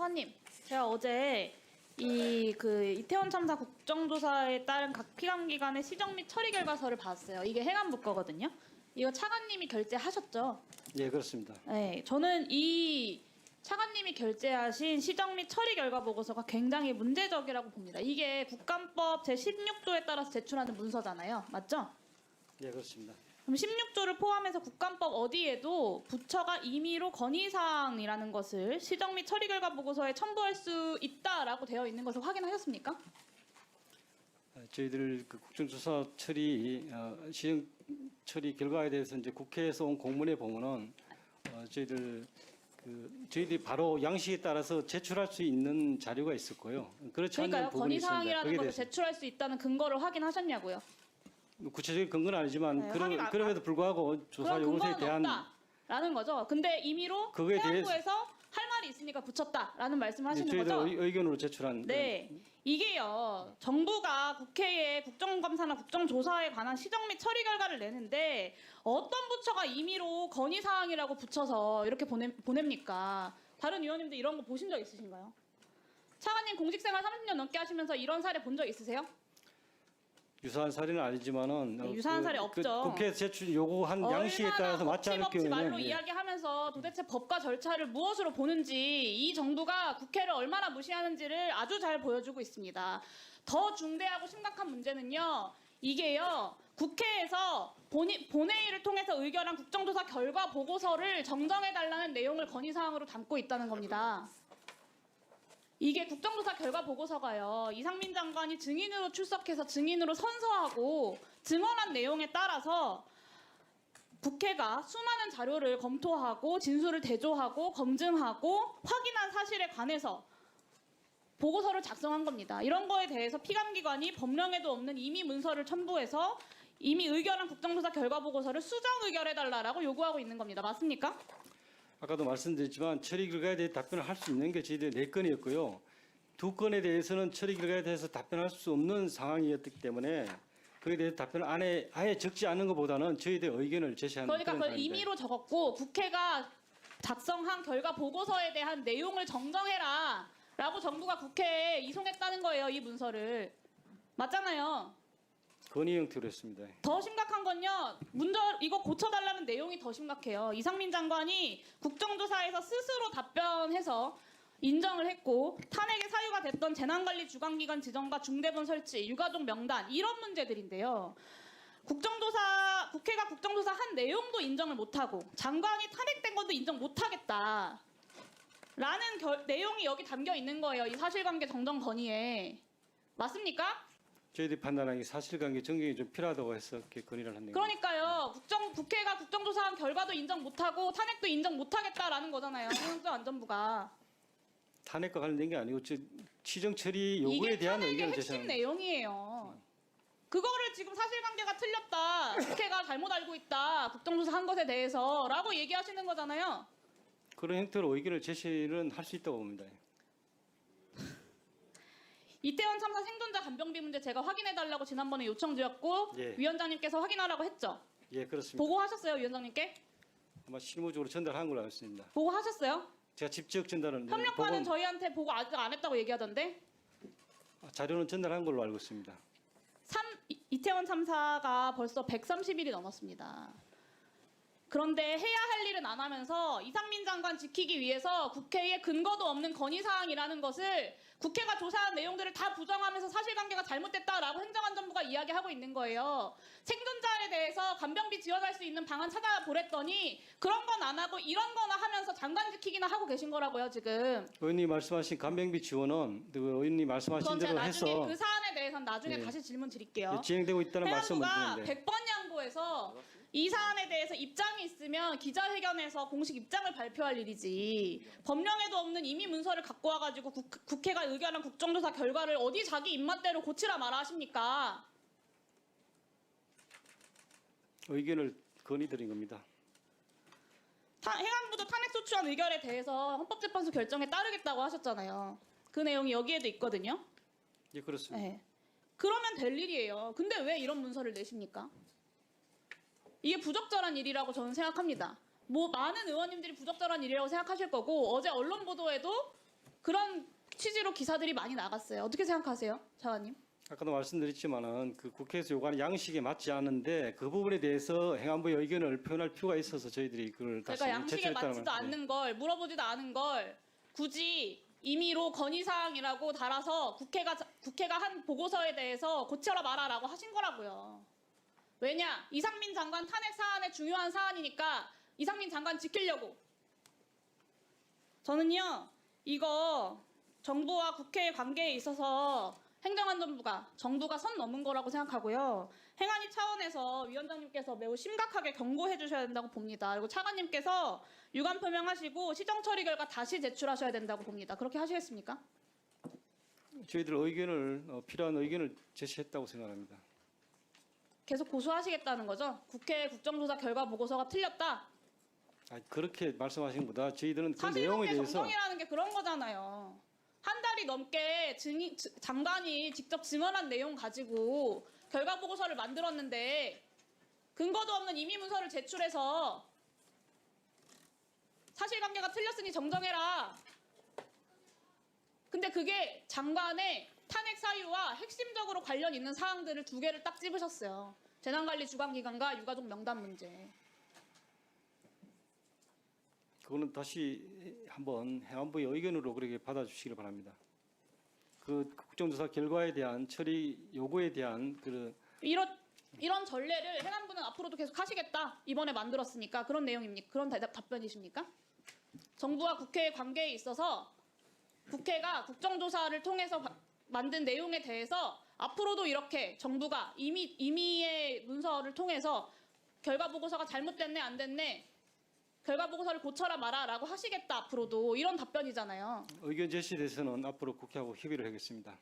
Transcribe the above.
차관님, 제가 어제 이태원 참사 국정조사에 따른 각 피감기관의 시정 및 처리 결과서를 봤어요. 이게 행안부 거거든요. 이거 차관님이 결재하셨죠? 예, 그렇습니다. 네, 저는 이 차관님이 결재하신 시정 및 처리 결과 보고서가 굉장히 문제적이라고 봅니다. 이게 국감법 제16조에 따라서 제출하는 문서잖아요. 맞죠? 예, 그렇습니다. 그럼 16조를 포함해서 국감법 어디에도 부처가 임의로 건의사항이라는 것을 시정 및 처리 결과 보고서에 첨부할 수 있다라고 되어 있는 것을 확인하셨습니까? 저희들 그 국정조사 처리 시정 처리 결과에 대해서 이제 국회에서 온 공문에 보면은 저희들이 바로 양식에 따라서 제출할 수 있는 자료가 있었고요. 그렇지 않은 그러니까요. 부분이 있습니다. 건의사항이라는 것을 제출할 수 있다는 근거를 확인하셨냐고요. 구체적인 근거는 아니지만 네, 그럼에도 불구하고 조사 그런 요구서에 근거는 대한 없다라는 거죠. 근데 임의로 그거에 해양부에서 할 말이 있으니까 붙였다라는 말씀을 하시는 저희들 거죠. 의견으로 제출한 네, 이게요. 정부가 국회에 국정감사나 국정조사에 관한 시정 및 처리 결과를 내는데 어떤 부처가 임의로 건의사항이라고 붙여서 이렇게 보냅니까? 다른 의원님들 이런 거 보신 적 있으신가요? 차관님 공직생활 30년 넘게 하시면서 이런 사례 본 적 있으세요? 유사한 사례는 아니지만은 네, 유사한 사례 없죠. 국회에서 제출 요구한 양식에 따라서 맞지 않을 거침없이 말로 경우에는 이야기하면서 도대체 법과 절차를 무엇으로 보는지 이 정부가 국회를 얼마나 무시하는지를 아주 잘 보여주고 있습니다. 더 중대하고 심각한 문제는요. 이게요. 국회에서 본회의를 통해서 의결한 국정조사 결과 보고서를 정정해달라는 내용을 건의사항으로 담고 있다는 겁니다. 이게 국정조사 결과 보고서가요. 이상민 장관이 증인으로 출석해서 증인으로 선서하고 증언한 내용에 따라서 국회가 수많은 자료를 검토하고 진술을 대조하고 검증하고 확인한 사실에 관해서 보고서를 작성한 겁니다. 이런 거에 대해서 피감기관이 법령에도 없는 임의 문서를 첨부해서 이미 의결한 국정조사 결과 보고서를 수정 의결해달라고 요구하고 있는 겁니다. 맞습니까? 아까도 말씀드렸지만 처리 결과에 대해 답변을 할 수 있는 게 저희들 4건이었고요. 2건에 대해서는 처리 결과에 대해서 답변할 수 없는 상황이었기 때문에 그에 대해서 답변을 아예 적지 않은 것보다는 저희들 의견을 제시하는 그러니까 그런 그걸 상황입니다. 임의로 적었고 국회가 작성한 결과 보고서에 대한 내용을 정정해라 라고 정부가 국회에 이송했다는 거예요. 이 문서를. 맞잖아요. 건의 형태로 했습니다. 더 심각한 건요. 이거 고쳐달라는 내용이 더 심각해요. 이상민 장관이 국정조사에서 스스로 답변해서 인정을 했고 탄핵의 사유가 됐던 재난관리 주관기관 지정과 중대본 설치, 유가족 명단 이런 문제들인데요. 국회가 국정조사 한 내용도 인정을 못하고 장관이 탄핵된 것도 인정 못하겠다 라는 내용이 여기 담겨 있는 거예요. 이 사실관계 정정 건의에. 맞습니까? 저희들이 판단하기 사실관계 정정이 좀 필요하다고 해서 이렇게 건의를 한 겁니다. 그러니까요. 국회가 국정조사한 결과도 인정 못하고 탄핵도 인정 못하겠다라는 거잖아요. 행정안전부가. 탄핵과 관련된 게 아니고 시정 처리 요구에 대한 이게 의견을 탄핵의 핵심 제시하는 내용이에요. 그거를 지금 사실관계가 틀렸다. 국회가 잘못 알고 있다. 국정조사 한 것에 대해서라고 얘기하시는 거잖아요. 그런 형태로 의견을 제시는 할 수 있다고 봅니다. 이태원 참사 생존자 간병비 문제 제가 확인해달라고 지난번에 요청드렸고 예. 위원장님께서 확인하라고 했죠. 예, 그렇습니다. 보고하셨어요, 위원장님께? 아마 실무적으로 전달한 걸로 알고 있습니다. 보고하셨어요? 제가 직접 전달은 협력과는 저희한테 보고 아직 안 했다고 얘기하던데. 자료는 전달한 걸로 알고 있습니다. 이태원 참사가 벌써 130일이 넘었습니다. 그런데 해야 할 일은 안 하면서 이상민 장관 지키기 위해서 국회에 근거도 없는 건의사항이라는 것을 국회가 조사한 내용들을 다 부정하면서 사실관계가 잘못됐다라고 행정안전부가 이야기하고 있는 거예요. 생존자에 대해서 간병비 지원할 수 있는 방안 찾아보랬더니 그런 건 안 하고 이런 거나 하면서 장관 지키기나 하고 계신 거라고요, 지금. 의원님 말씀하신 간병비 지원은 의원님 말씀하신 그건 제가 대로 나중에 해서 그 사안에 대해서는 나중에 네. 다시 질문 드릴게요. 진행되고 있다는 말씀을 해양부가 드리는데 100번 양보해서 이 사안에 대해서 입장이 있으면 기자회견에서 공식 입장을 발표할 일이지 법령에도 없는 임의 문서를 갖고 와가지고 국회가 의결한 국정조사 결과를 어디 자기 입맛대로 고치라 마라 하십니까? 의견을 건의드린 겁니다. 해양부도 탄핵소추안 의결에 대해서 헌법재판소 결정에 따르겠다고 하셨잖아요. 그 내용이 여기에도 있거든요. 예, 그렇습니다. 네. 그러면 될 일이에요. 근데 왜 이런 문서를 내십니까? 이게 부적절한 일이라고 저는 생각합니다. 많은 의원님들이 부적절한 일이라고 생각하실 거고 어제 언론 보도에도 그런 취지로 기사들이 많이 나갔어요. 어떻게 생각하세요, 차관님? 아까도 말씀드렸지만은 그 국회에서 요구하는 양식에 맞지 않는데 그 부분에 대해서 행안부의 의견을 표현할 필요가 있어서 저희들이 그걸 다시 그러니까 양식에 제출했다는 맞지도 말- 네. 않는 걸 물어보지도 않은 걸 굳이 임의로 건의사항이라고 달아서 국회가 한 보고서에 대해서 고쳐라 마라라고 하신 거라고요. 왜냐? 이상민 장관 탄핵 사안의 중요한 사안이니까 이상민 장관 지키려고. 저는요, 이거 정부와 국회의 관계에 있어서 행정안전부가 정부가 선 넘은 거라고 생각하고요. 행안위 차원에서 위원장님께서 매우 심각하게 경고해 주셔야 된다고 봅니다. 그리고 차관님께서 유감 표명하시고 시정 처리 결과 다시 제출하셔야 된다고 봅니다. 그렇게 하시겠습니까? 저희들 의견을 필요한 의견을 제시했다고 생각합니다. 계속 고수하시겠다는 거죠? 국회 국정조사 결과 보고서가 틀렸다. 그렇게 말씀하신 것보다 저희들은 그 사실관계 내용에 대해서 정정이라는 게 그런 거잖아요. 한 달이 넘게 장관이 직접 증언한 내용 가지고 결과 보고서를 만들었는데 근거도 없는 임의 문서를 제출해서 사실관계가 틀렸으니 정정해라. 근데 그게 장관의 탄핵 사유와 핵심적으로 관련 있는 사항들을 두 개를 딱 찝으셨어요. 재난관리 주관기관과 유가족 명단 문제. 그거는 다시 한번 행안부의 의견으로 그렇게 받아주시길 바랍니다. 그 국정조사 결과에 대한 처리 요구에 대한 이런 전례를 행안부는 앞으로도 계속 하시겠다. 이번에 만들었으니까 그런 내용입니까? 그런 답변이십니까? 정부와 국회의 관계에 있어서 국회가 국정조사를 통해서 만든 내용에 대해서 앞으로도 이렇게 정부가 임의의 문서를 통해서 결과 보고서가 잘못됐네 안 됐네 결과 보고서를 고쳐라 마라라고 하시겠다 앞으로도 이런 답변이잖아요. 의견 제시에 대해서는 앞으로 국회하고 협의를 하겠습니다.